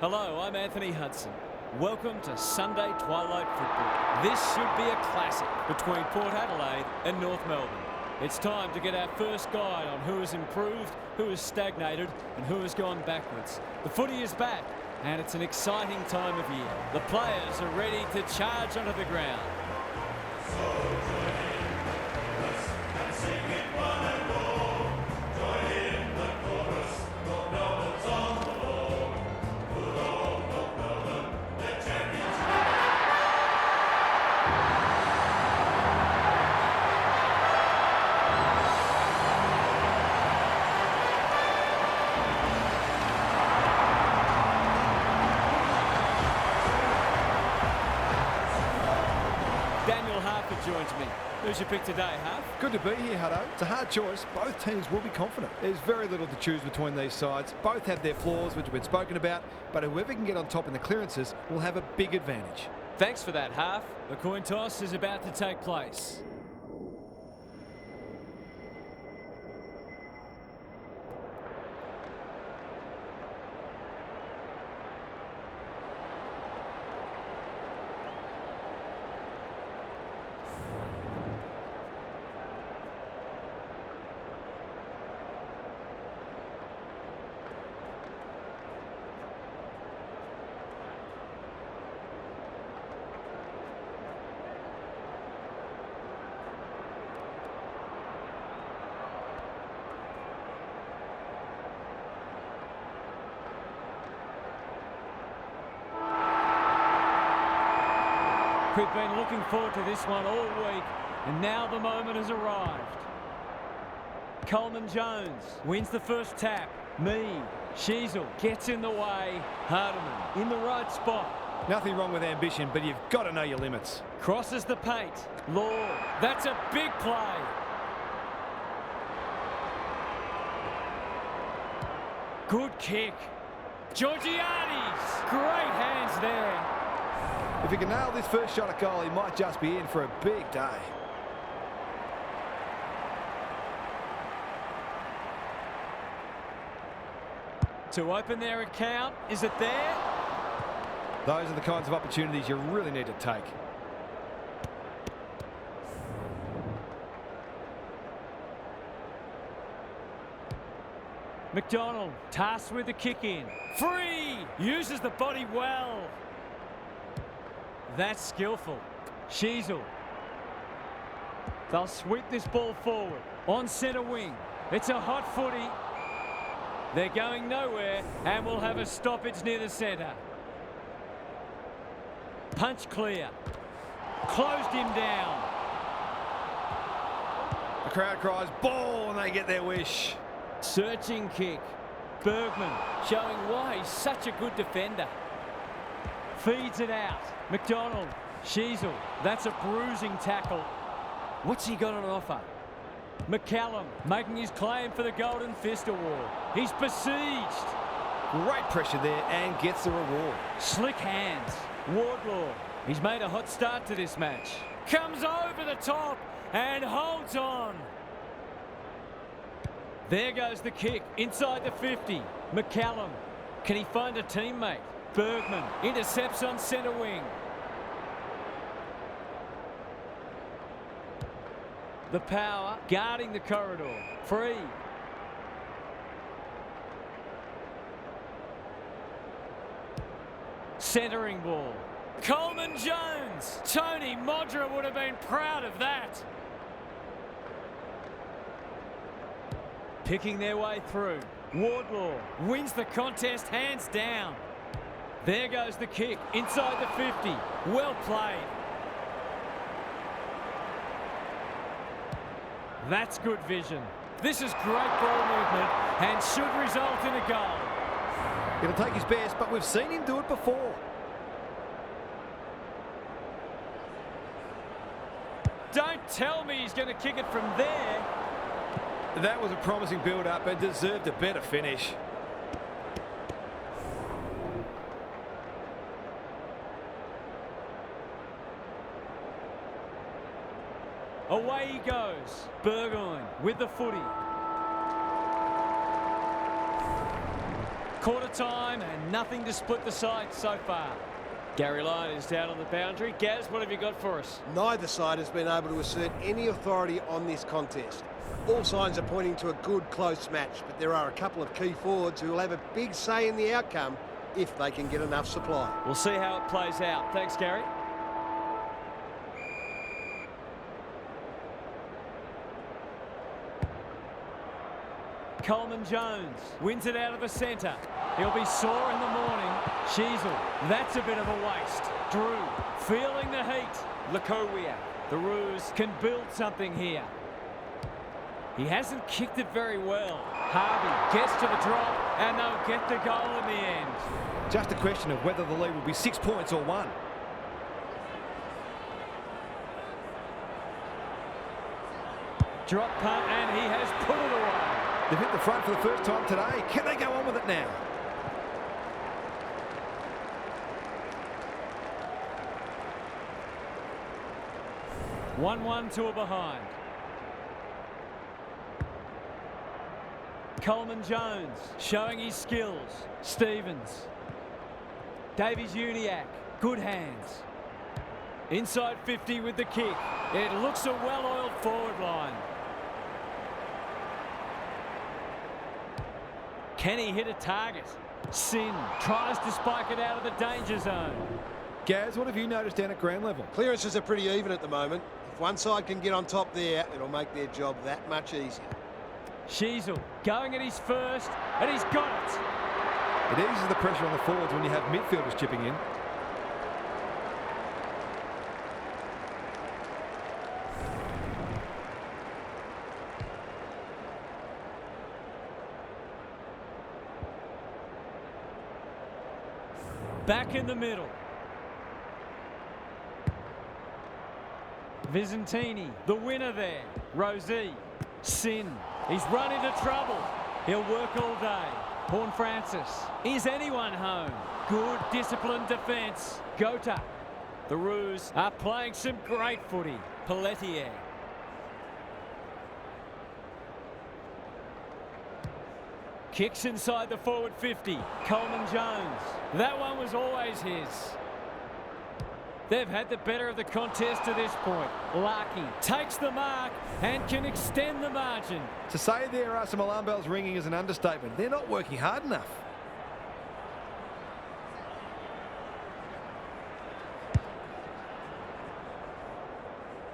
Hello, I'm Anthony Hudson. Welcome to Sunday Twilight Football. This should be a classic between Port Adelaide and North Melbourne. It's time to get our first guide on who has improved, who has stagnated and who has gone backwards. The footy is back and it's an exciting time of year. The players are ready to charge onto the ground. Joins me. Who's your pick today, Huff? Good to be here, Hutto. It's a hard choice. Both teams will be confident. There's very little to choose between these sides. Both have their flaws, which have been spoken about, but whoever can get on top in the clearances will have a big advantage. Thanks for that, Huff. The coin toss is about to take place. We've been looking forward to this one all week, and now the moment has arrived. Coleman Jones wins the first tap. Mead, Sheasel gets in the way. Hardiman in the right spot. Nothing wrong with ambition, but you've got to know your limits. Crosses the paint. Lord, that's a big play. Good kick. Georgiades, great hands there. If he can nail this first shot at goal, he might just be in for a big day. To open their account, is it there? Those are the kinds of opportunities you really need to take. McDonald, tasked with the kick in. Free! Uses the body well. That's skillful. Sheasel. They'll sweep this ball forward. On centre wing. It's a hot footy. They're going nowhere and we'll have a stoppage near the centre. Punch clear. Closed him down. The crowd cries ball and they get their wish. Searching kick. Bergman showing why he's such a good defender. Feeds it out. McDonald, Sheasel, that's a bruising tackle. What's he got on offer? McCallum making his claim for the Golden Fist Award. He's besieged. Great pressure there and gets the reward. Slick hands. Wardlaw, he's made a hot start to this match. Comes over the top and holds on. There goes the kick inside the 50. McCallum, can he find a teammate? Bergman intercepts on centre wing. The power guarding the corridor. Free. Centering ball. Coleman Jones. Tony Modra would have been proud of that. Picking their way through. Wardlaw wins the contest hands down. There goes the kick inside the 50. Well played. That's good vision. This is great ball movement and should result in a goal. It'll take his best, but we've seen him do it before. Don't tell me he's going to kick it from there. That was a promising build-up and deserved a better finish. Away he goes. Burgoyne with the footy. quarter time and nothing to split the sides so far. Gary Lyon is down on the boundary. Gaz, what have you got for us? Neither side has been able to assert any authority on this contest. All signs are pointing to a good, close match, but there are a couple of key forwards who will have a big say in the outcome if they can get enough supply. We'll see how it plays out. Thanks, Gary. Coleman Jones wins it out of the centre. He'll be sore in the morning. Sheasel, that's a bit of a waste. Drew, feeling the heat. Lakowiak, the Roos can build something here. He hasn't kicked it very well. Harvey gets to the drop and they'll get the goal in the end. Just a question of whether the lead will be 6 points or 1. Drop punt and he has put it away. They've hit the front for the first time today. Can they go on with it now? One to a behind. Coleman Jones showing his skills. Stevens. Davies-Uniacke. Good hands. Inside 50 with the kick. It looks a well-oiled forward line. Can he hit a target? Sin tries to spike it out of the danger zone. Gaz, what have you noticed down at ground level? Clearances are pretty even at the moment. If one side can get on top there, it'll make their job that much easier. Sheasel going at his first, and he's got it. It eases the pressure on the forwards when you have midfielders chipping in. Back in the middle. Vizentini, the winner there. Rosie. Sin. He's run into trouble. He'll work all day. Horn Francis. Is anyone home? Good disciplined defence. Gota. The Roos are playing some great footy. Pelletier. Kicks inside the forward 50. Coleman Jones. That one was always his. They've had the better of the contest to this point. Larkey takes the mark and can extend the margin. To say there are some alarm bells ringing is an understatement. They're not working hard enough.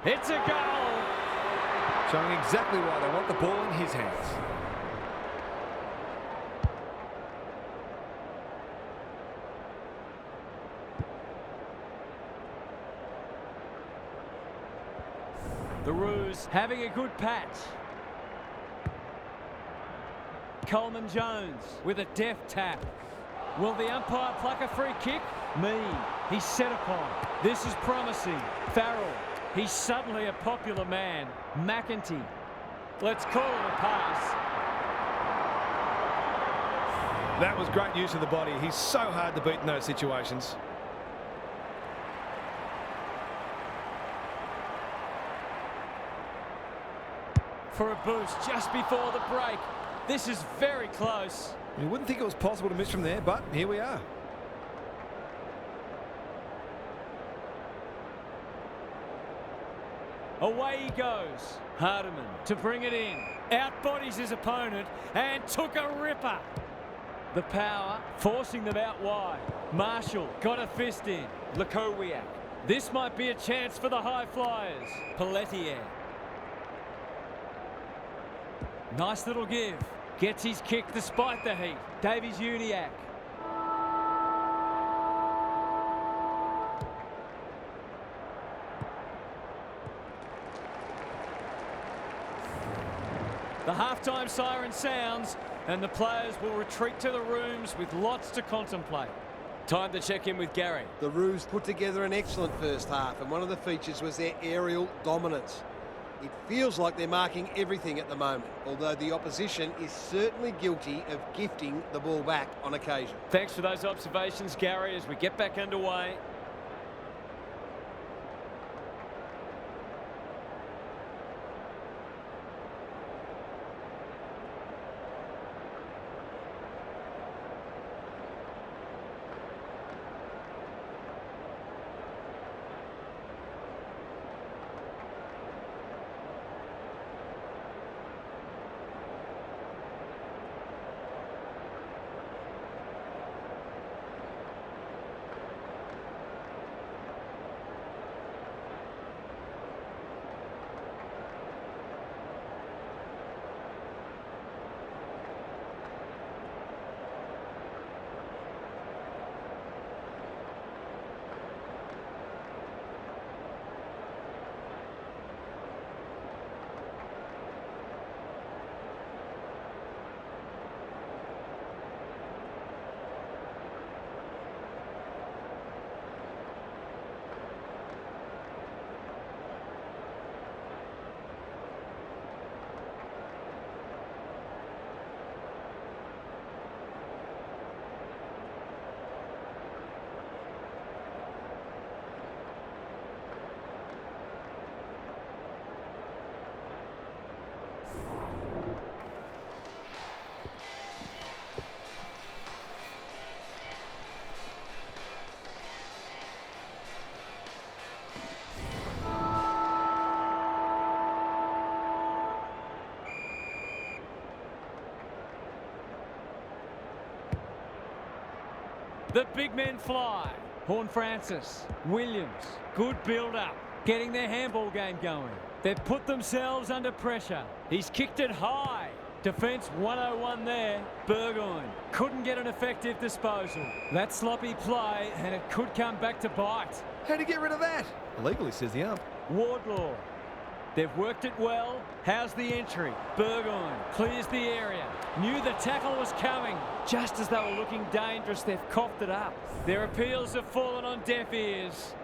It's a goal. Showing exactly why they want the ball in his hands. The Roos having a good patch. Coleman Jones with a deft tap. Will the umpire pluck a free kick? He's set upon. This is promising. Farrell. He's suddenly a popular man. McEntee. Let's call it a pass. That was great use of the body. He's so hard to beat in those situations. For a boost just before the break. This is very close. You wouldn't think it was possible to miss from there, but here we are. Away he goes. Hardiman to bring it in. Outbodies his opponent and took a ripper. The power forcing them out wide. Marshall got a fist in. Lakowiak. This might be a chance for the high flyers. Pelletier. Nice little give. Gets his kick despite the heat. Davies-Uniacke. The halftime siren sounds and the players will retreat to the rooms with lots to contemplate. Time to check in with Gary. The Roos put together an excellent first half, and one of the features was their aerial dominance. It feels like they're marking everything at the moment, although the opposition is certainly guilty of gifting the ball back on occasion. Thanks for those observations, Gary, as we get back underway. The big men fly. Horn Francis, Williams, good build-up, getting their handball game going. They've put themselves under pressure. He's kicked it high. Defence 101 there. Burgoyne couldn't get an effective disposal. That sloppy play, and it could come back to bite. How do you get rid of that? Illegally, says the ump. Wardlaw. They've worked it well. How's the entry? Burgoyne clears the area. Knew the tackle was coming. Just as they were looking dangerous, they've coughed it up. Their appeals have fallen on deaf ears.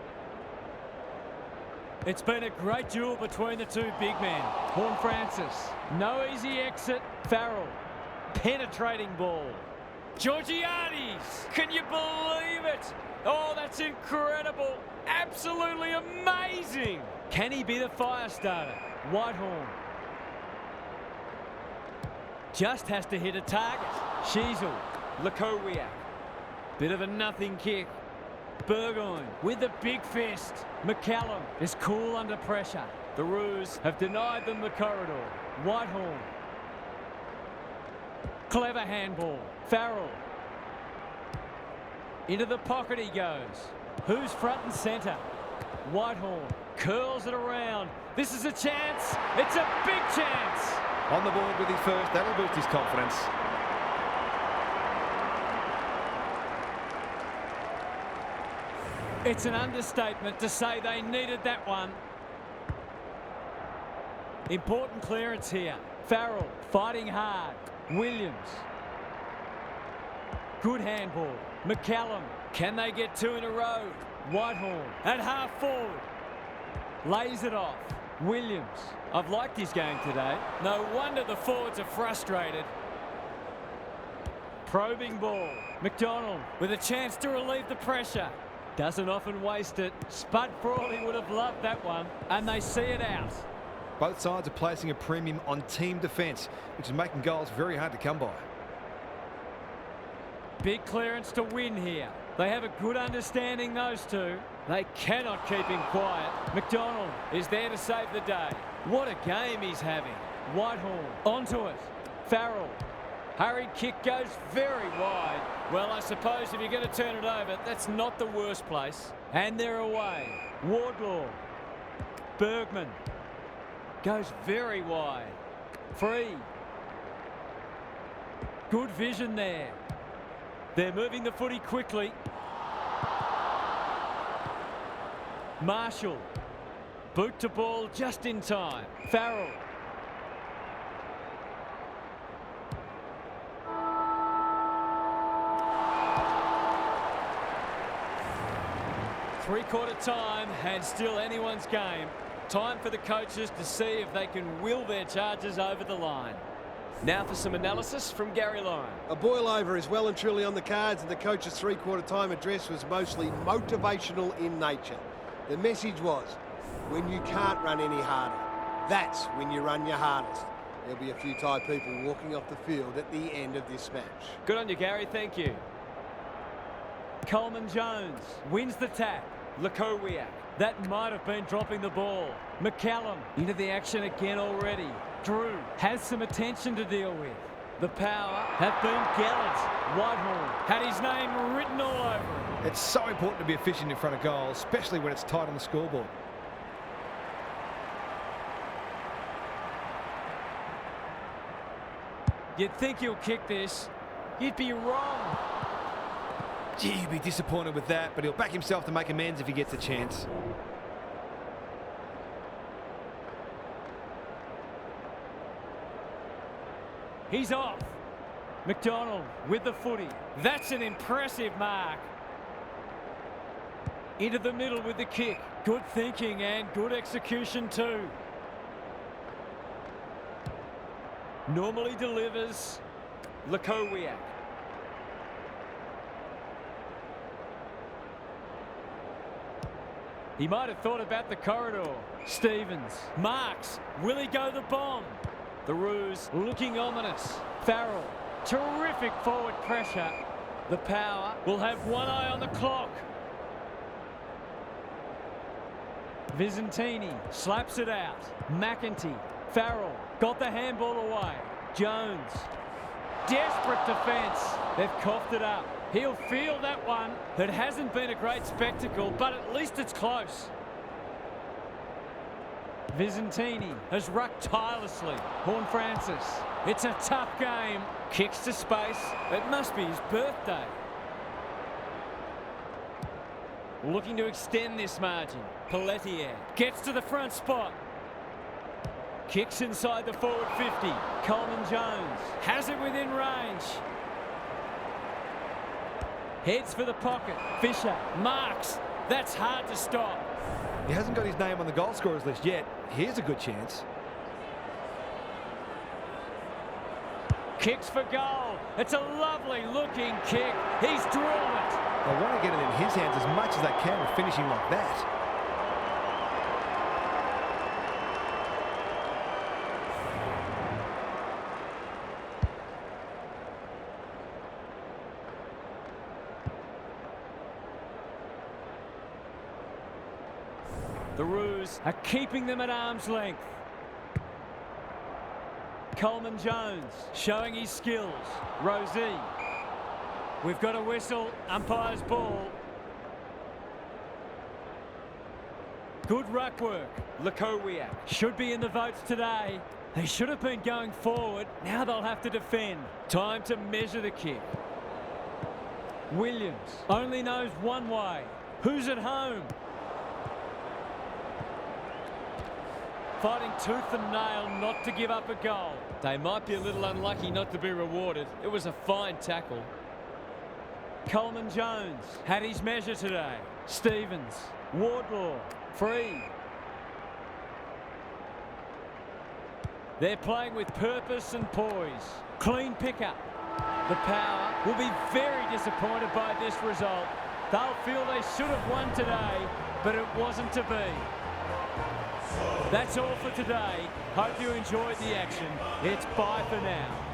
It's been a great duel between the two big men. Horn Francis, no easy exit. Farrell, penetrating ball. Georgiades, can you believe it? Oh, that's incredible. Absolutely amazing. Can he be the fire starter? Whitehorn. Just has to hit a target. Sheasel, Lakowiak. Bit of a nothing kick. Burgoyne with the big fist. McCallum is cool under pressure. The Roos have denied them the corridor. Whitehorn. Clever handball. Farrell. Into the pocket he goes. Who's front and centre? Whitehorn curls it around. This is a chance. It's a big chance. On the board with his first. That'll boost his confidence. It's an understatement to say they needed that one. Important clearance here. Farrell fighting hard. Williams. Good handball. McCallum. Can they get two in a row? Whitehorn at half forward. Lays it off. Williams. I've liked his game today. No wonder the forwards are frustrated. Probing ball. McDonald with a chance to relieve the pressure. Doesn't often waste it. Spud Frawley would have loved that one. And they see it out. Both sides are placing a premium on team defence, which is making goals very hard to come by. Big clearance to win here. They have a good understanding, those two. They cannot keep him quiet. McDonald is there to save the day. What a game he's having. Whitehorn onto it. Farrell. Hurried kick goes very wide. Well, I suppose if you're going to turn it over, that's not the worst place. And they're away. Wardlaw. Bergman. Goes very wide. Free. Good vision there. They're moving the footy quickly. Marshall. Boot to ball just in time. Farrell. Three-quarter time and still anyone's game. Time for the coaches to see if they can will their charges over the line. Now for some analysis from Gary Lyon. A boil over is well and truly on the cards, and the coach's three-quarter time address was mostly motivational in nature. The message was, when you can't run any harder, that's when you run your hardest. There'll be a few tired people walking off the field at the end of this match. Good on you, Gary. Thank you. Coleman Jones wins the tap. Lakowiak. That might have been dropping the ball. McCallum into the action again already. Drew has some attention to deal with. The power have been gallant. Whitehorn had his name written all over it. It's so important to be efficient in front of goal, especially when it's tight on the scoreboard. You'd think he'll kick this. You'd be wrong. Gee, he'd be disappointed with that, but he'll back himself to make amends if he gets a chance. He's off. McDonald with the footy. That's an impressive mark. Into the middle with the kick. Good thinking and good execution too. Normally delivers. Lakowiak. He might have thought about the corridor. Stevens marks. Will he go the bomb? The Roos looking ominous. Farrell. Terrific forward pressure. The power will have one eye on the clock. Visentini slaps it out. McEntee. Farrell got the handball away. Jones. Desperate defence. They've coughed it up. He'll feel that one. It hasn't been a great spectacle, but at least it's close. Vizentini has rucked tirelessly. Horn Francis. It's a tough game. Kicks to space. It must be his birthday. Looking to extend this margin. Pelletier gets to the front spot. Kicks inside the forward 50. Coleman Jones has it within range. Heads for the pocket. Fisher marks. That's hard to stop. He hasn't got his name on the goal scorers list yet. Here's a good chance. Kicks for goal. It's a lovely looking kick. He's drilled it. They want to get it in his hands as much as they can with finishing like that. The Roos are keeping them at arm's length. Coleman Jones showing his skills. Rosie. We've got a whistle. Umpire's ball. Good ruck work. Lakowiak should be in the votes today. They should have been going forward. Now they'll have to defend. Time to measure the kick. Williams only knows one way. Who's at home? Fighting tooth and nail not to give up a goal. They might be a little unlucky not to be rewarded. It was a fine tackle. Coleman Jones had his measure today. Stevens, Wardlaw, free. They're playing with purpose and poise. Clean pickup. The Power will be very disappointed by this result. They'll feel they should have won today, but it wasn't to be. That's all for today. Hope you enjoyed the action. It's bye for now.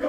Go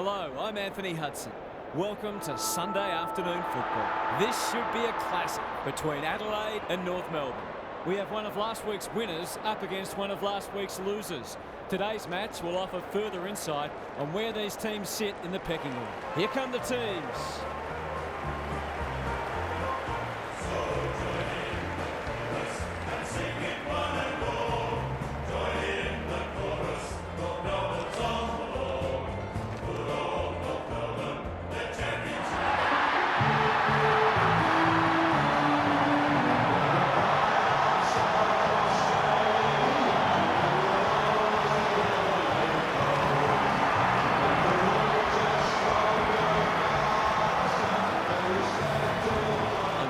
Hello, I'm Anthony Hudson. Welcome to Sunday afternoon football. This should be a classic between Adelaide and North Melbourne. We have one of last week's winners up against one of last week's losers. Today's match will offer further insight on where these teams sit in the pecking order. Here come the teams.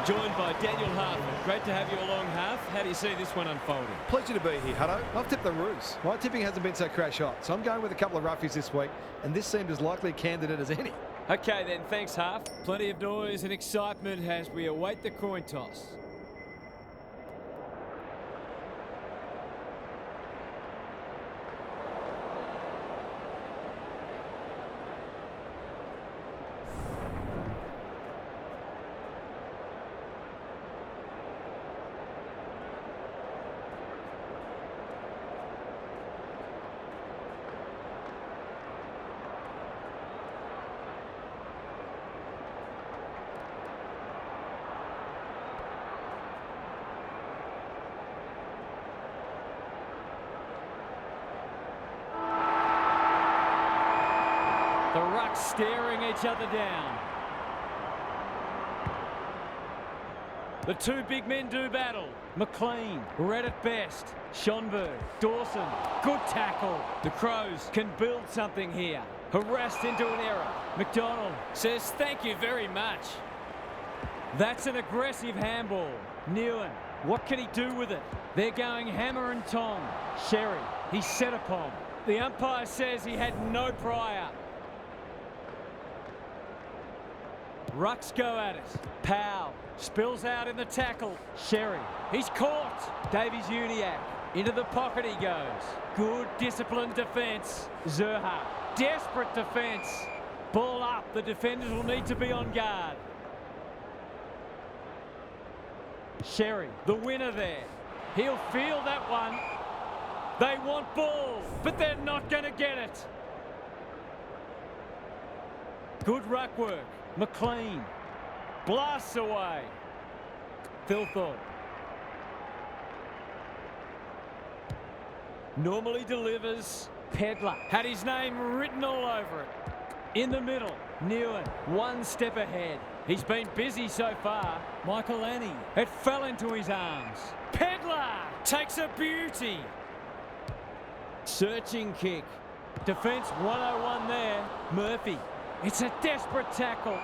Joined by Daniel Hartman. Great to have you along, Harf. How do you see this one unfolding? Pleasure to be here, Hutto. I've tipped the Roos. My tipping hasn't been so crash hot, so I'm going with a couple of roughies this week, and this seemed as likely a candidate as any. Okay then, thanks Harf. Plenty of noise and excitement as we await the coin toss. The rucks staring each other down. The two big men do battle. McLean, red at best. Schonberg, Dawson, good tackle. The Crows can build something here. Harassed into an error. McDonald says thank you very much. That's an aggressive handball. Newen, what can he do with it? They're going hammer and tong. Sherry, he's set upon. The umpire says he had no prior. Rucks go at it. Powell spills out in the tackle. Sherry, he's caught. Davies-Uniacke, into the pocket he goes. Good disciplined defence. Zerha, desperate defence. Ball up, the defenders will need to be on guard. Sherry, the winner there. He'll feel that one. They want ball, but they're not going to get it. Good ruck work. McLean blasts away. Thilthorpe normally delivers. Pedler had his name written all over it. In the middle, Newen one step ahead. He's been busy so far. Michael Annie, it fell into his arms. Pedler takes a beauty. Searching kick. Defence 101 there. Murphy. It's a desperate tackle.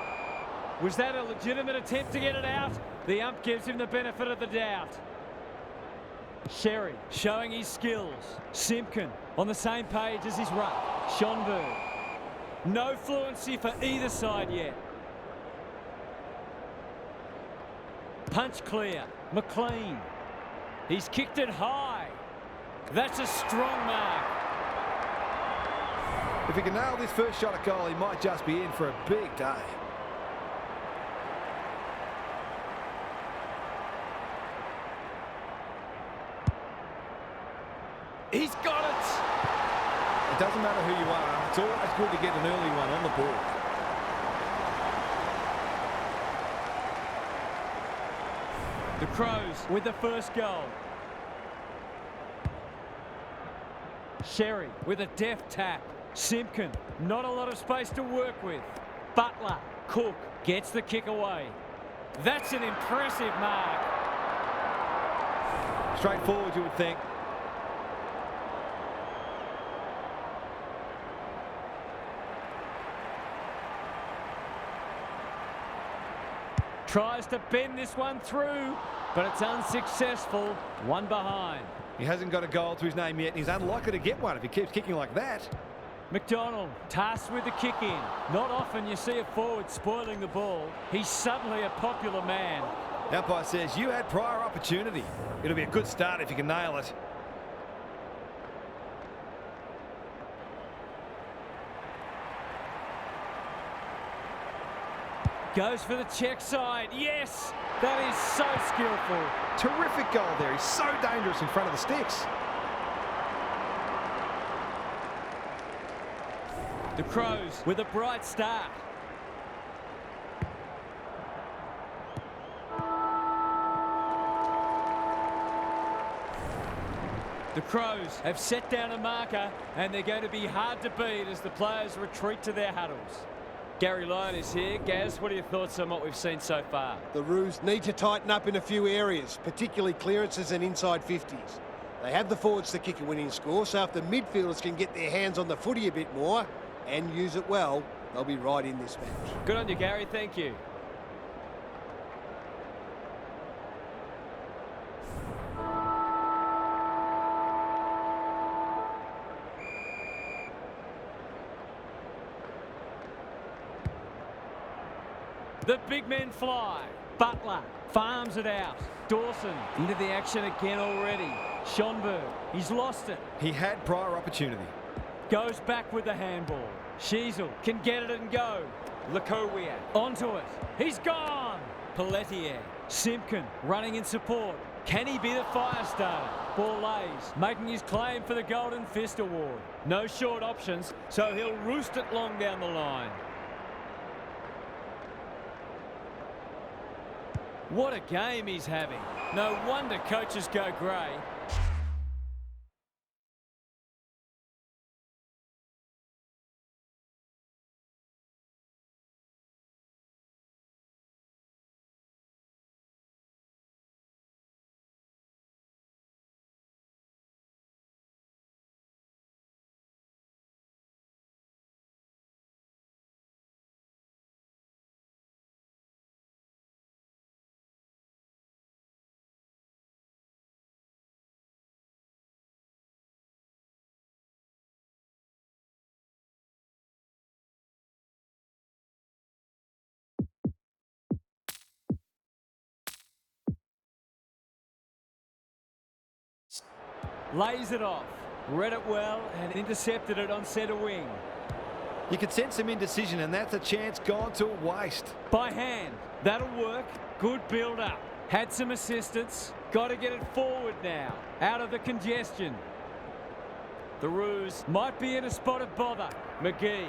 Was that a legitimate attempt to get it out? The ump gives him the benefit of the doubt. Sherry showing his skills. Simpkin on the same page as his ruck. Schonberg. No fluency for either side yet. Punch clear. McLean. He's kicked it high. That's a strong mark. If he can nail this first shot at goal, he might just be in for a big day. He's got it! It doesn't matter who you are, it's always good to get an early one on the board. The Crows with the first goal. Sherry with a deft tap. Simpkin, not a lot of space to work with. Butler, Cook gets the kick away. That's an impressive mark. Straightforward, you would think. Tries to bend this one through, but it's unsuccessful. One behind. He hasn't got a goal to his name yet, and he's unlikely to get one if he keeps kicking like that. McDonald tasked with the kick in. Not often you see a forward spoiling the ball. He's suddenly a popular man. The umpire says you had prior opportunity. It'll be a good start if you can nail it. Goes for the check side. Yes! That is so skillful. Terrific goal there. He's so dangerous in front of the sticks. The Crows with a bright start. The Crows have set down a marker and they're going to be hard to beat as the players retreat to their huddles. Gary Lyon is here. Gaz, what are your thoughts on what we've seen so far? The Roos need to tighten up in a few areas, particularly clearances and inside 50s. They have the forwards to kick a winning score, so if the midfielders can get their hands on the footy a bit more and use it well, they'll be right in this match. Good on you, Gary. Thank you. The big men fly. Butler farms it out. Dawson into the action again already. Schonberg, he's lost it. He had prior opportunity. Goes back with the handball. Sheasel can get it and go. Lakowiak onto it. He's gone. Pelletier. Simpkin running in support. Can he be the fire starter? Ball lays, making his claim for the Golden Fist Award. No short options, so he'll roost it long down the line. What a game he's having. No wonder coaches go grey. Lays it off. Read it well and intercepted it on centre wing. You can sense some indecision, and that's a chance gone to waste. By hand. That'll work. Good build-up. Had some assistance. Got to get it forward now. Out of the congestion. The Roos might be in a spot of bother. McGee.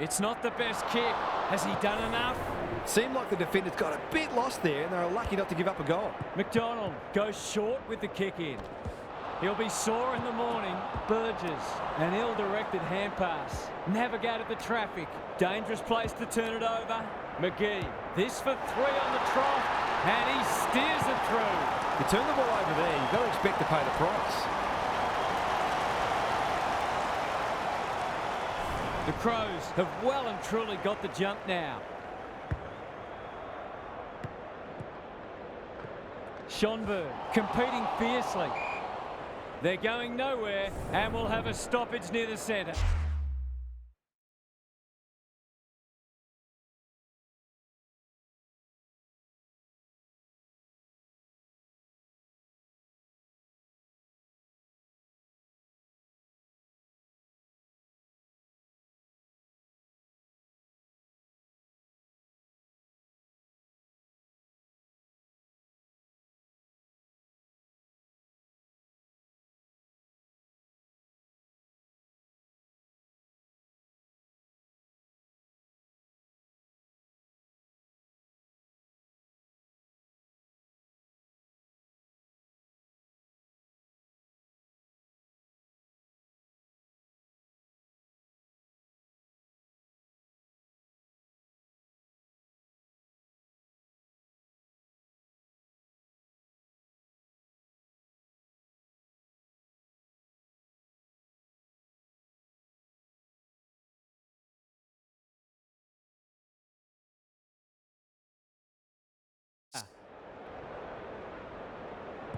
It's not the best kick. Has he done enough? Seemed like the defenders got a bit lost there, and they were lucky not to give up a goal. McDonald goes short with the kick in. He'll be sore in the morning. Burgess, an ill-directed hand pass. Navigated the traffic. Dangerous place to turn it over. McGee, this for 3 on the trot, and he steers it through. You turn the ball over there, you've got to expect to pay the price. The Crows have well and truly got the jump now. Schonberg competing fiercely. They're going nowhere and will have a stoppage near the centre.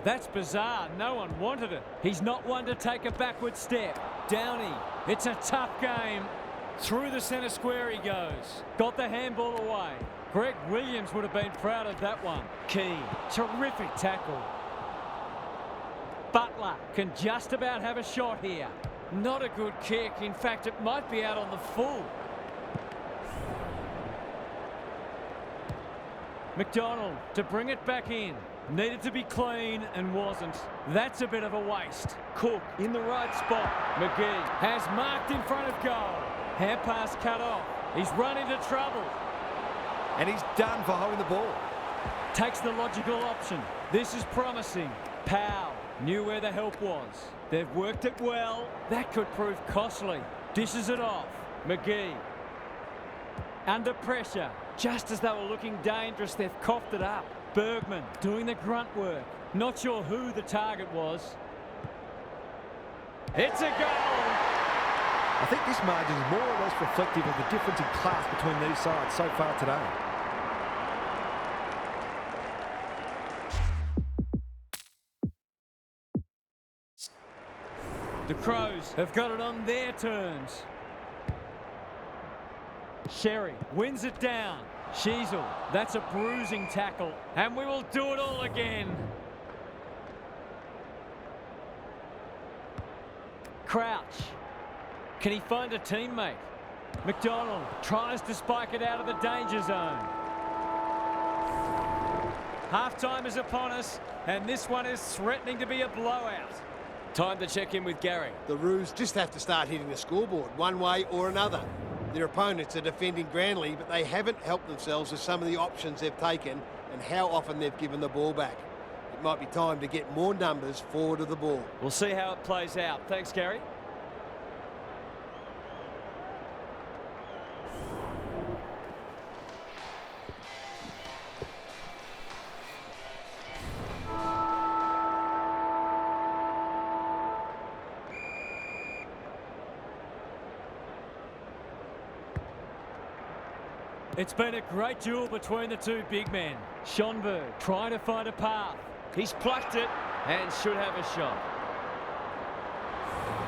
That's bizarre. No one wanted it. He's not one to take a backward step. Downey. It's a tough game. Through the centre square he goes. Got the handball away. Greg Williams would have been proud of that one. Keane. Terrific tackle. Butler can just about have a shot here. Not a good kick. In fact, it might be out on the full. McDonald to bring it back in. Needed to be clean and wasn't. That's a bit of a waste. Cook in the right spot. McGee has marked in front of goal. Hand pass cut off. He's run into trouble. And he's done for holding the ball. Takes the logical option. This is promising. Powell knew where the help was. They've worked it well. That could prove costly. Dishes it off. McGee. Under pressure. Just as they were looking dangerous, they've coughed it up. Bergman doing the grunt work. Not sure who the target was. It's a goal! I think this margin is more or less reflective of the difference in class between these sides so far today. The Crows have got it on their terms. Sherry wins it down. Sheasel, that's a bruising tackle. And we will do it all again. Crouch. Can he find a teammate? McDonald tries to spike it out of the danger zone. Half-time is upon us, and this one is threatening to be a blowout. Time to check in with Gary. The Roos just have to start hitting the scoreboard one way or another. Their opponents are defending grandly, but they haven't helped themselves with some of the options they've taken and how often they've given the ball back. It might be time to get more numbers forward of the ball. We'll see how it plays out. Thanks, Gary. It's been a great duel between the two big men. Schonberg trying to find a path. He's plucked it and should have a shot.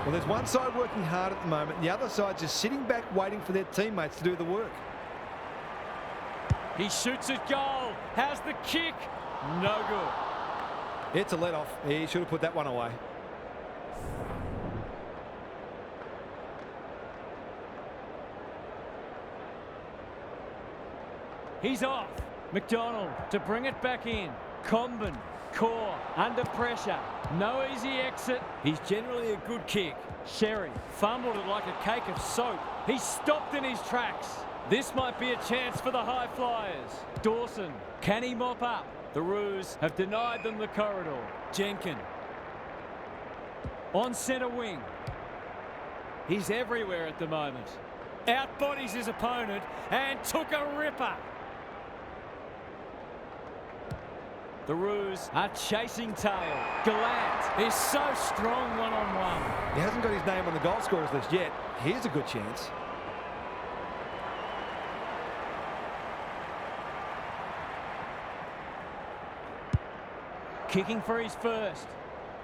Well, there's one side working hard at the moment, and the other side just sitting back waiting for their teammates to do the work. He shoots at goal. How's the kick? No good. It's a let-off. He should have put that one away. He's off. McDonald to bring it back in. Comben, Core, under pressure. No easy exit. He's generally a good kick. Sherry fumbled it like a cake of soap. He stopped in his tracks. This might be a chance for the high flyers. Dawson, can he mop up? The Roos have denied them the corridor. Jenkin. On centre wing. He's everywhere at the moment. Outbodies his opponent and took a ripper. The Roos are chasing tail. Gallant is so strong one-on-one. He hasn't got his name on the goal scorers list yet. Here's a good chance. Kicking for his first.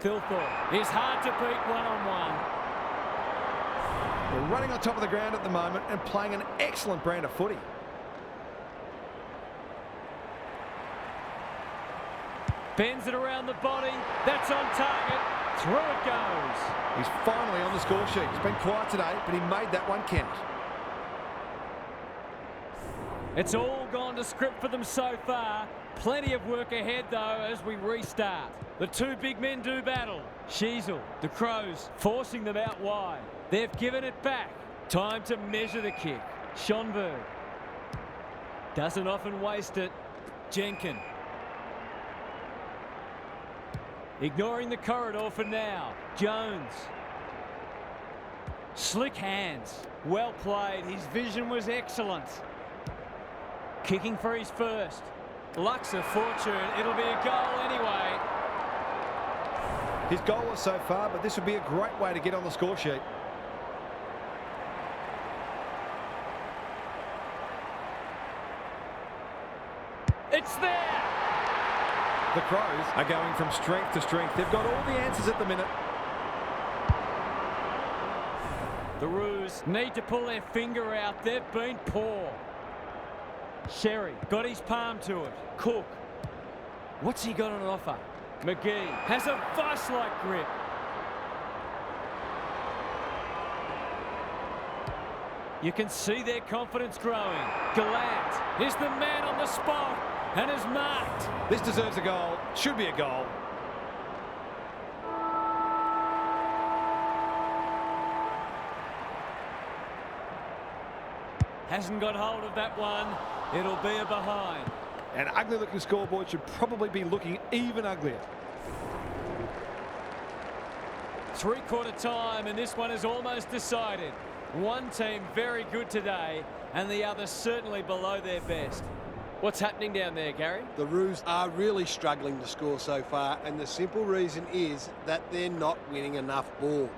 Thilthorpe is hard to beat one-on-one. They're running on top of the ground at the moment and playing an excellent brand of footy. Bends it around the body. That's on target. Through it goes. He's finally on the score sheet. It's been quiet today, but he made that one count. It's all gone to script for them so far. Plenty of work ahead, though, as we restart. The two big men do battle. Sheasel, the Crows, forcing them out wide. They've given it back. Time to measure the kick. Schonberg. Doesn't often waste it. Jenkin. Ignoring the corridor for now. Jones. Slick hands. Well played. His vision was excellent. Kicking for his first. Luck's of fortune. It'll be a goal anyway. His goalless so far, but this would be a great way to get on the score sheet. It's there! The Crows are going from strength to strength. They've got all the answers at the minute. The Roos need to pull their finger out. They've been poor. Sherry got his palm to it. Cook. What's he got on offer? McGee has a vice-like grip. You can see their confidence growing. Gallant is the man on the spot. and is marked. This deserves a goal. Should be a goal. Hasn't got hold of that one. It'll be a behind. An ugly-looking scoreboard should probably be looking even uglier. Three-quarter time, and this one is almost decided. One team very good today, and the other certainly below their best. What's happening down there, Gary? The Roos are really struggling to score so far, and the simple reason is that they're not winning enough ball.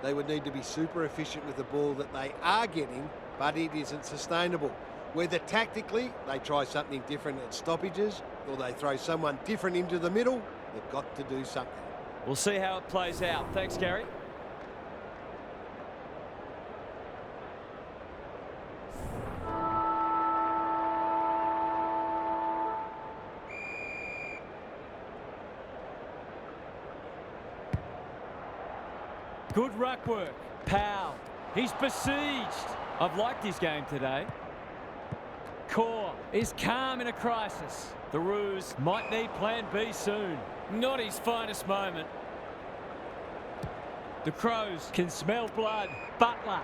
They would need to be super efficient with the ball that they are getting, but it isn't sustainable. Whether tactically they try something different at stoppages or they throw someone different into the middle, they've got to do something. We'll see how it plays out. Thanks, Gary. Good ruck work. Powell. He's besieged. I've liked his game today. Core is calm in a crisis. The Roos might need plan B soon. Not his finest moment. The Crows can smell blood. Butler.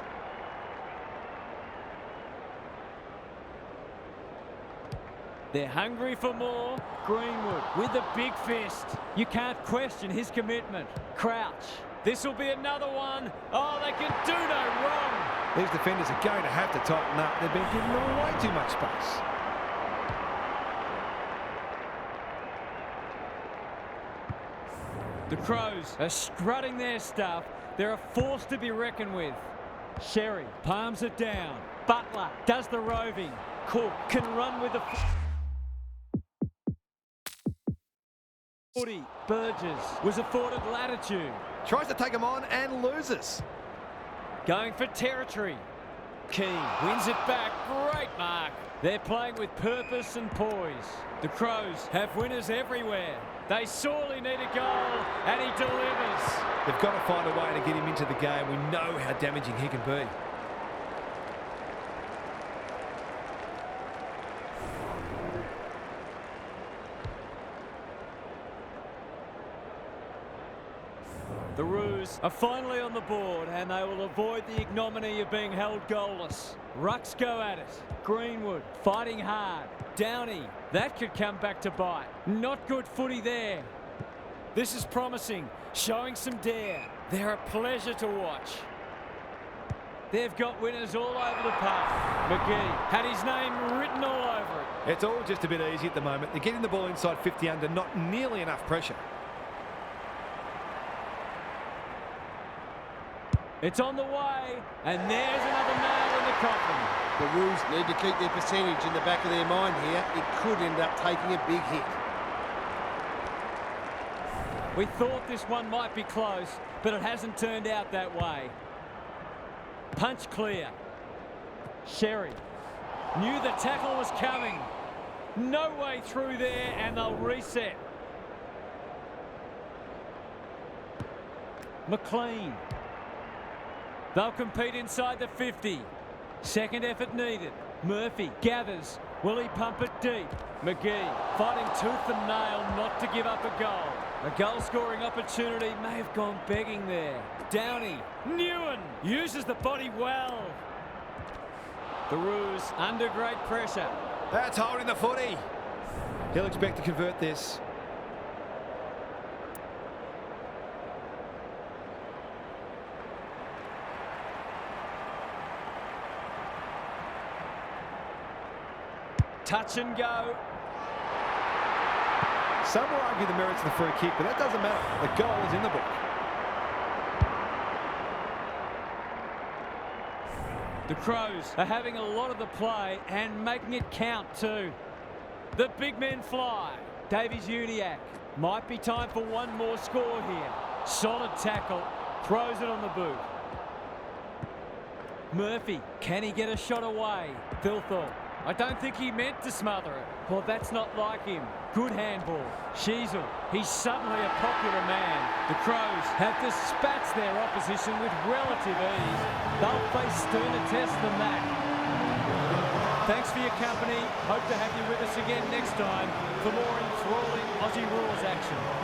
They're hungry for more. Greenwood with a big fist. You can't question his commitment. Crouch. This will be another one. Oh, they can do no wrong. These defenders are going to have to tighten up. They've been giving them way too much space. The Crows are strutting their stuff. They're a force to be reckoned with. Sherry palms it down. Butler does the roving. Cook can run with the footy. Burgess was afforded latitude. Tries to take him on and loses. Going for territory. Keane wins it back. Great mark. They're playing with purpose and poise. The Crows have winners everywhere. They sorely need a goal, and he delivers. They've got to find a way to get him into the game. We know how damaging he can be. The Roos are finally on the board, and they will avoid the ignominy of being held goalless. Rucks go at it. Greenwood fighting hard. Downey, that could come back to bite. Not good footy there. This is promising, showing some dare. They're a pleasure to watch. They've got winners all over the park. McGee had his name written all over it. It's all just a bit easy at the moment. They're getting the ball inside 50 under, not nearly enough pressure. It's on the way, and there's another nail in the coffin. The Roos need to keep their percentage in the back of their mind here. It could end up taking a big hit. We thought this one might be close, but it hasn't turned out that way. Punch clear. Sherry knew the tackle was coming. No way through there, and they'll reset. McLean. They'll compete inside the 50. Second effort needed. Murphy gathers. Will he pump it deep? McGee fighting tooth and nail not to give up a goal. A goal-scoring opportunity may have gone begging there. Downey. Newen uses the body well. The Roos under great pressure. That's holding the footy. He'll expect to convert this. Touch and go. Some will argue the merits of the free kick, but that doesn't matter. The goal is in the book. The Crows are having a lot of the play and making it count too. The big men fly. Davies-Uniacke. Might be time for one more score here. Solid tackle. Throws it on the boot. Murphy. Can he get a shot away? Thilthorpe. I don't think he meant to smother it. Well, that's not like him. Good handball. Sheasel. He's suddenly a popular man. The Crows have dispatched their opposition with relative ease. They'll face sterner tests than that. Thanks for your company. Hope to have you with us again next time for more enthralling Aussie Rules action.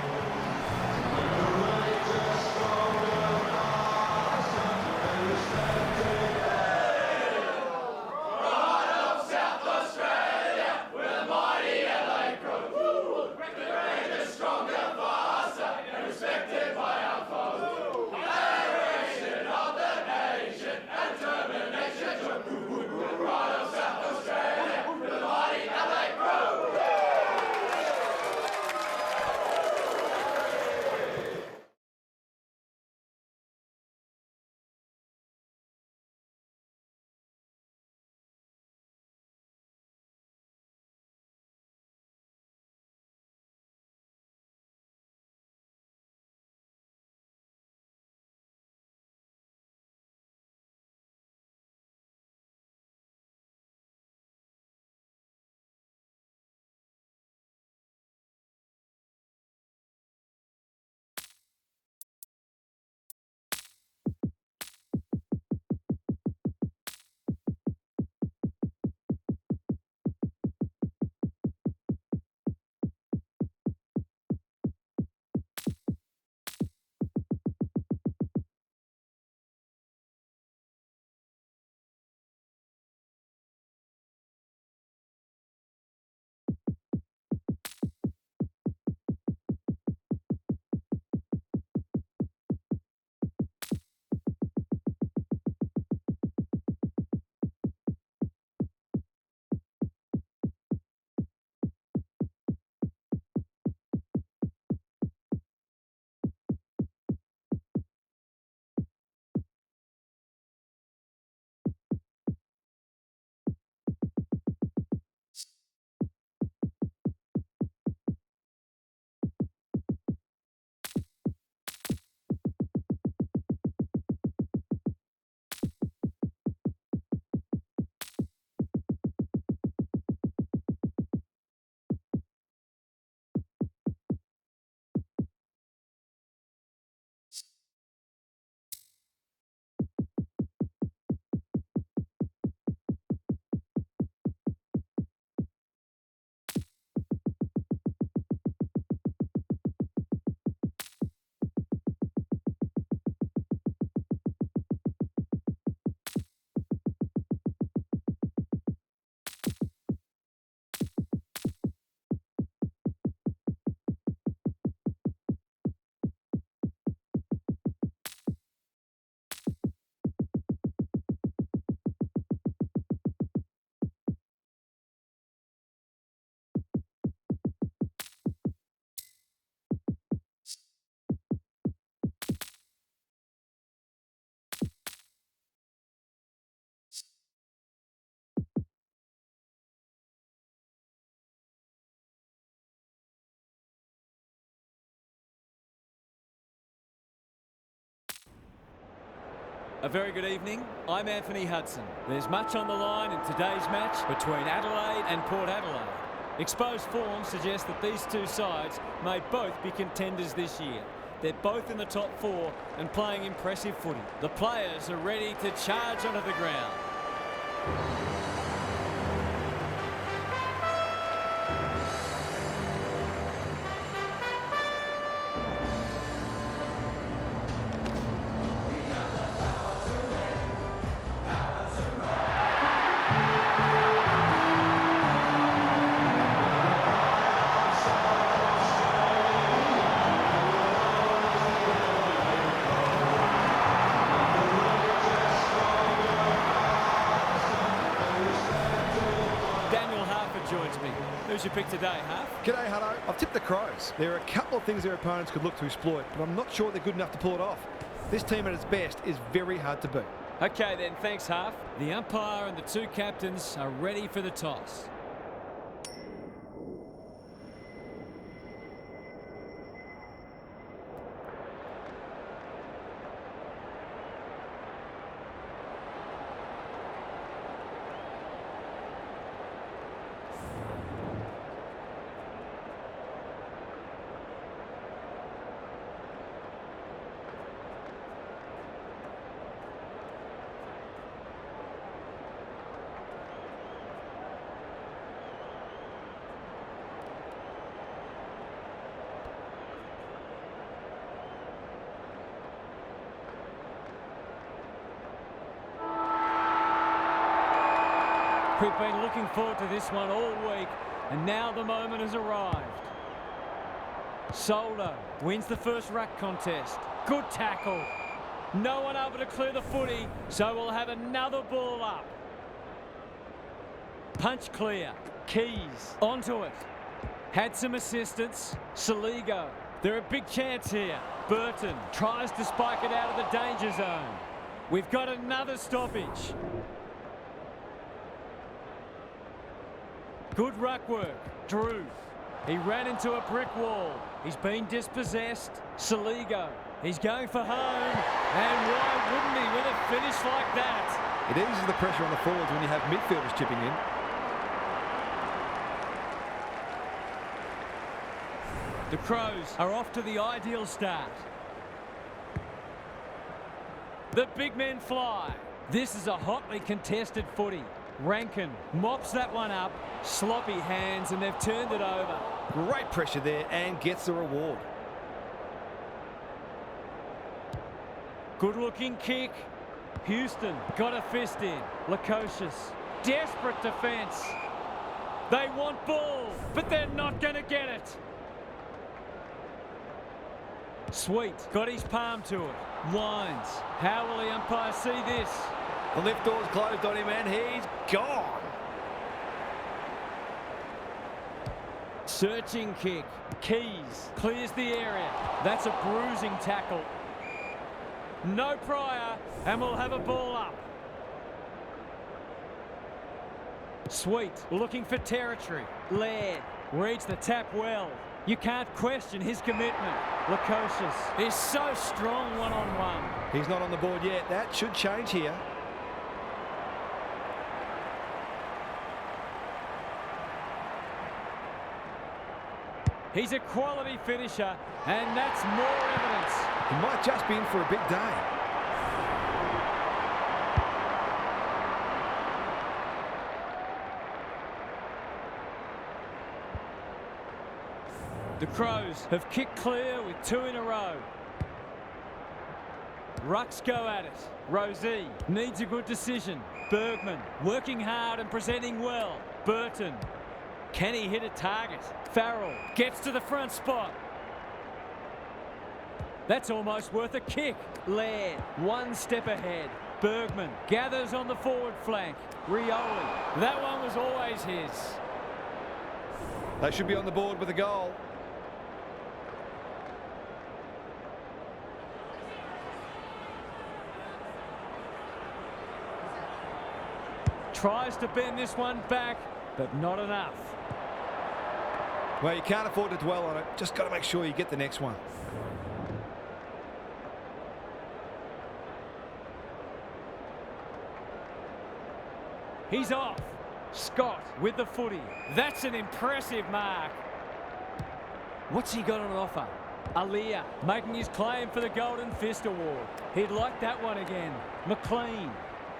A very good evening. I'm Anthony Hudson. There's much on the line in today's match between Adelaide and Port Adelaide. Exposed form suggests that these two sides may both be contenders this year. They're both in the top four and playing impressive footy. The players are ready to charge onto the ground. Joins me. Who's your pick today, Huff? G'day, Hutto. I've tipped the Crows. There are a couple of things their opponents could look to exploit, but I'm not sure they're good enough to pull it off. This team at its best is very hard to beat. Okay then, thanks, Huff. The umpire and the two captains are ready for the toss. We've been looking forward to this one all week, and now the moment has arrived. Soldo wins the first ruck contest. Good tackle. No one able to clear the footy, so we'll have another ball up. Punch clear. Keys onto it. Had some assistance. Saligo. They're a big chance here. Burton tries to spike it out of the danger zone. We've got another stoppage. Good ruck work. Drew. He ran into a brick wall. He's been dispossessed. Saligo. He's going for home. And why wouldn't he with a finish like that? It eases the pressure on the forwards when you have midfielders chipping in. The Crows are off to the ideal start. The big men fly. This is a hotly contested footy. Rankin mops that one up. Sloppy hands, and they've turned it over. Great pressure there and gets the reward. Good looking kick. Houston got a fist in. Lukosius. Desperate defence. They want ball, but they're not going to get it. Sweet got his palm to it. Winds. How will the umpire see this? The lift door's closed on him and he's gone. Searching kick. Keys clears the area. That's a bruising tackle. No prior, and we'll have a ball up. Sweet looking for territory. Laird reads the tap well. You can't question his commitment. Lukosius is so strong one-on-one. He's not on the board yet. That should change here. He's a quality finisher, and that's more evidence. He might just be in for a big day. The Crows have kicked clear with 2 in a row. Rucks go at it. Rosie needs a good decision. Bergman working hard and presenting well. Burton. Can he hit a target? Farrell gets to the front spot. That's almost worth a kick. Laird, 1 step ahead. Bergman gathers on the forward flank. Rioli, that one was always his. They should be on the board with a goal. Tries to bend this one back, but not enough. Well, you can't afford to dwell on it. Just got to make sure you get the next one. He's off. Scott with the footy. That's an impressive mark. What's he got on offer? Alia making his claim for the Golden Fist Award. He'd like that one again. McLean.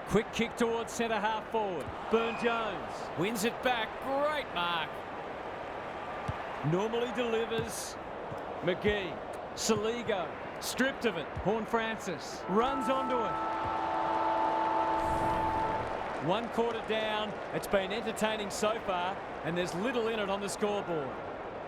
Quick kick towards centre half forward. Burn-Jones wins it back. Great mark. Normally delivers. McGee. Saligo. Stripped of it. Horne-Francis runs onto it. 1 quarter down. It's been entertaining so far, and there's little in it on the scoreboard.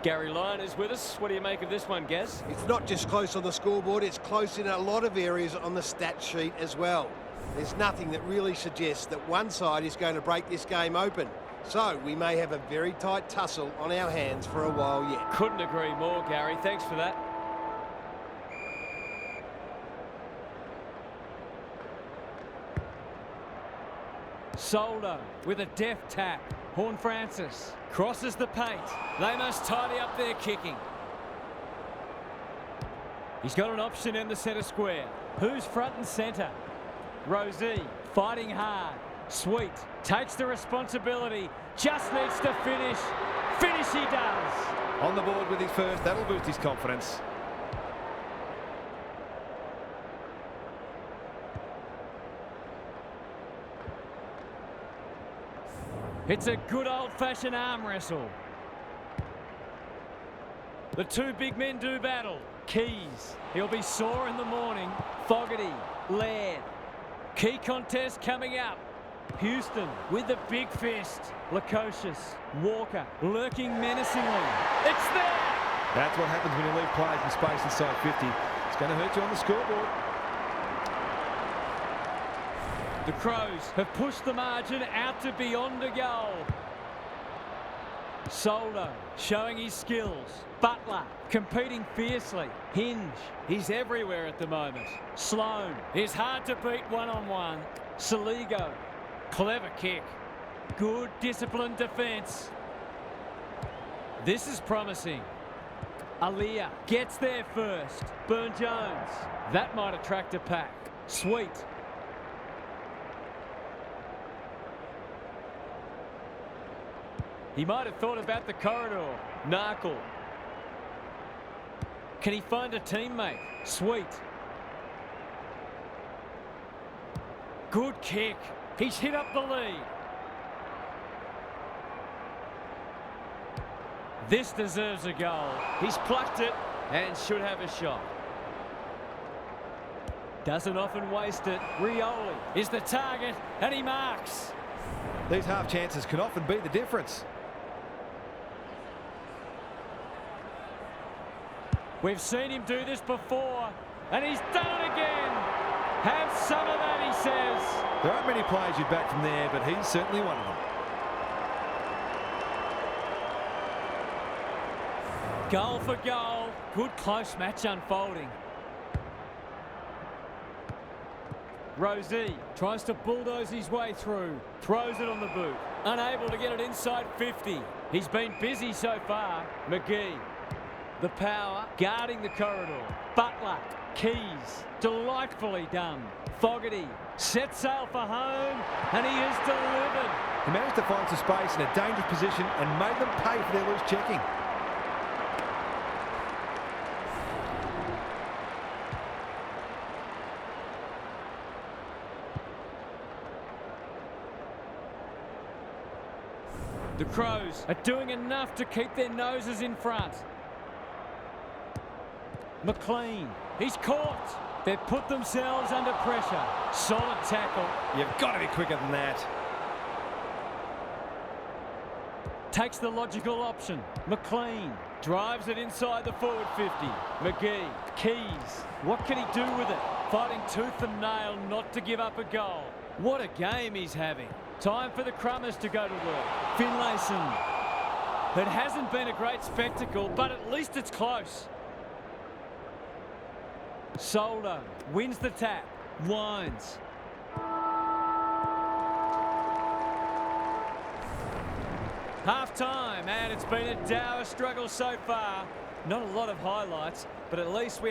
Gary Lyon is with us. What do you make of this one, Gaz? It's not just close on the scoreboard, it's close in a lot of areas on the stat sheet as well. There's nothing that really suggests that one side is going to break this game open. So we may have a very tight tussle on our hands for a while yet. Couldn't agree more, Gary. Thanks for that. Soldo with a deft tap. Horne-Francis crosses the paint. They must tidy up their kicking. He's got an option in the centre square. Who's front and centre? Rosie fighting hard. Sweet takes the responsibility. Just needs to finish. Finish he does. On the board with his first. That'll boost his confidence. It's a good old-fashioned arm wrestle. The 2 big men do battle. Keys, he'll be sore in the morning. Fogarty, Laird. Key contest coming up. Houston with the big fist. Lukosius. Walker lurking menacingly. It's there! That's what happens when you leave players in space inside 50. It's going to hurt you on the scoreboard. The Crows have pushed the margin out to beyond a goal. Soldo showing his skills. Butler competing fiercely. Hinge, he's everywhere at the moment. Sloan is hard to beat one-on-one. Saligo, clever kick. Good disciplined defence. This is promising. Aaliyah gets there first. Burn-Jones, that might attract a pack. Sweet. He might have thought about the corridor. Narkle. Can he find a teammate? Sweet. Good kick. He's hit up the lead. This deserves a goal. He's plucked it and should have a shot. Doesn't often waste it. Rioli is the target and he marks. These half chances can often be the difference. We've seen him do this before, and he's done it again. Have some of that, he says. There aren't many players you'd back from there, but he's certainly one of them. Goal for goal. Good close match unfolding. Rosie tries to bulldoze his way through. Throws it on the boot. Unable to get it inside 50. He's been busy so far. McGee. The power, guarding the corridor. Butler, Keys, delightfully done. Fogarty, set sail for home, and he has delivered. He managed to find some space in a dangerous position and made them pay for their loose checking. The Crows are doing enough to keep their noses in front. McLean, he's caught. They've put themselves under pressure. Solid tackle. You've got to be quicker than that. Takes the logical option. McLean drives it inside the forward 50. McGee, Keys, what can he do with it? Fighting tooth and nail not to give up a goal. What a game he's having. Time for the Crummers to go to work. Finlayson. It hasn't been a great spectacle, but at least it's close. Soldo wins the tap. Wines. Half time, and it's been a dour struggle so far. Not a lot of highlights, but at least we